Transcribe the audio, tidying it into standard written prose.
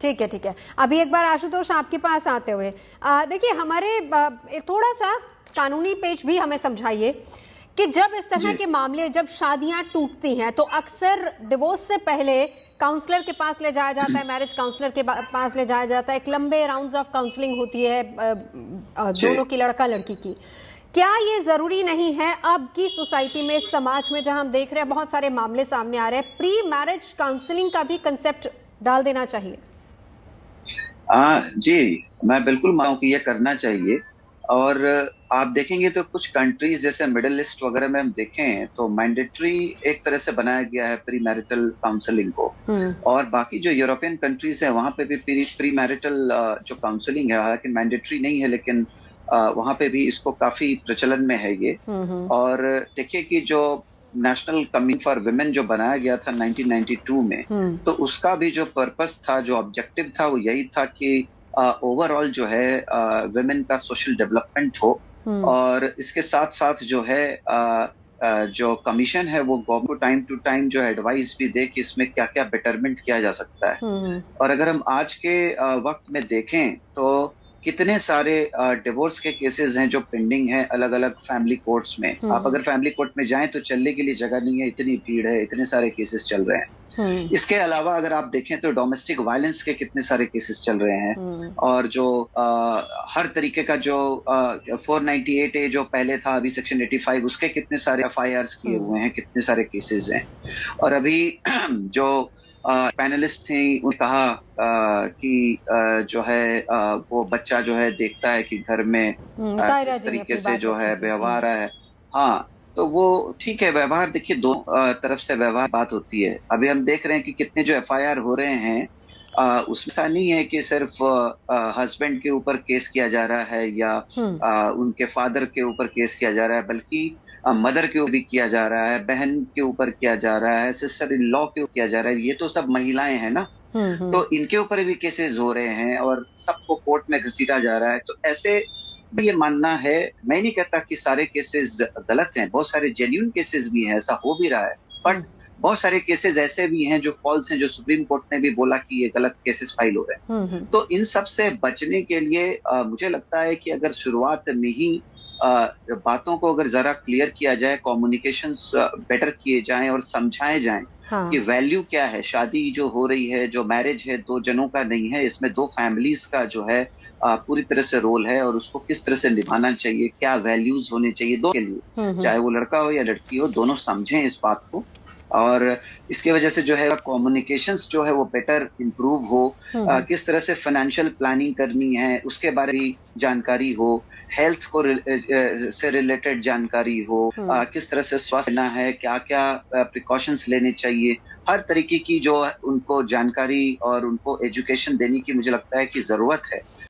ठीक है, ठीक है। अभी एक बार आशुतोष आपके पास आते हुए देखिए, हमारे थोड़ा सा कानूनी पेज भी हमें समझाइए कि जब इस तरह के मामले, जब शादियां टूटती हैं तो अक्सर डिवोर्स से पहले काउंसलर के पास ले जाया जाता है, मैरिज काउंसलर के पास ले जाया जाता है, एक लंबे राउंड्स ऑफ काउंसलिंग होती है दोनों की, लड़का लड़की की। क्या ये जरूरी नहीं है अब की सोसाइटी में, समाज में, जहां हम देख रहे हैं बहुत सारे मामले सामने आ रहे हैं, प्री मैरिज काउंसलिंग का भी कंसेप्ट डाल देना चाहिए? जी, मैं बिल्कुल मानूं कि ये करना चाहिए। और आप देखेंगे तो कुछ कंट्रीज जैसे मिडिल ईस्ट वगैरह में हम देखें तो मैंडेटरी एक तरह से बनाया गया है प्री मैरिटल काउंसलिंग को। और बाकी जो यूरोपियन कंट्रीज है वहां पे भी प्री मैरिटल जो काउंसलिंग है, हालांकि मैंडेटरी नहीं है, लेकिन वहां पे भी इसको काफी प्रचलन में है ये। और देखिए कि जो नेशनल कमीशन फॉर विमेन जो बनाया गया था 1992 में, तो उसका भी जो पर्पस था, जो ऑब्जेक्टिव था, वो यही था कि ओवरऑल जो है विमेन का सोशल डेवलपमेंट हो। और इसके साथ साथ जो है जो कमीशन है वो गवर्नमेंट को टाइम टू टाइम जो एडवाइस भी दे कि इसमें क्या क्या बेटरमेंट किया जा सकता है। और अगर हम आज के वक्त में देखें तो कितने सारे डिवोर्स के केसेस हैं जो पेंडिंग हैं अलग अलग फैमिली कोर्ट्स में। आप अगर फैमिली कोर्ट में जाएं तो चलने के लिए जगह नहीं है, इतनी भीड़ है, इतने सारे केसेस चल रहे हैं। इसके अलावा अगर आप देखें तो डोमेस्टिक वायलेंस के कितने सारे केसेस चल रहे हैं। और जो हर तरीके का जो 498A जो पहले था, अभी सेक्शन 85, उसके कितने सारे FIRs किए हुए हैं, कितने सारे केसेस हैं। और अभी जो पैनलिस्ट थी, उन्होंने कहा कि जो है वो बच्चा जो है देखता है कि घर में किस तरीके से जो है व्यवहार है। हाँ, तो वो ठीक है, व्यवहार देखिए दो तरफ से व्यवहार बात होती है। अभी हम देख रहे हैं कि कितने जो FIR हो रहे हैं, उसमें ऐसा नहीं है कि सिर्फ हस्बैंड के ऊपर केस किया जा रहा है या उनके फादर के ऊपर केस किया जा रहा है, बल्कि मदर के ऊपर भी किया जा रहा है, बहन के ऊपर किया जा रहा है, सिस्टर इन लॉ के ऊपर किया जा रहा है। ये तो सब महिलाएं हैं ना, तो इनके ऊपर भी केसेस हो रहे हैं और सबको कोर्ट में घसीटा जा रहा है। तो ऐसे ये मानना है, मैं नहीं कहता कि सारे केसेस गलत हैं, बहुत सारे जेन्युइन केसेस भी हैं, ऐसा हो भी रहा है, बट बहुत सारे केसेस ऐसे भी हैं जो फॉल्स हैं, जो सुप्रीम कोर्ट ने भी बोला कि ये गलत केसेस फाइल हो रहे हैं। तो इन सब से बचने के लिए मुझे लगता है कि अगर शुरुआत में ही बातों को अगर जरा क्लियर किया जाए, कम्युनिकेशंस बेटर किए जाएं और समझाए जाएं कि वैल्यू क्या है। शादी जो हो रही है, जो मैरिज है, दो जनों का नहीं है, इसमें दो फैमिलीज का जो है पूरी तरह से रोल है और उसको किस तरह से निभाना चाहिए, क्या वैल्यूज होने चाहिए दो के लिए, चाहे वो लड़का हो या लड़की हो, दोनों समझें इस बात को। और इसकी वजह से जो है कम्युनिकेशंस जो है वो बेटर इम्प्रूव हो। किस तरह से फाइनेंशियल प्लानिंग करनी है उसके बारे में जानकारी हो, हेल्थ को से रिलेटेड जानकारी हो, किस तरह से स्वास्थ्य लेना है, क्या क्या प्रिकॉशंस लेने चाहिए, हर तरीके की जो उनको जानकारी और उनको एजुकेशन देने की मुझे लगता है कि जरूरत है।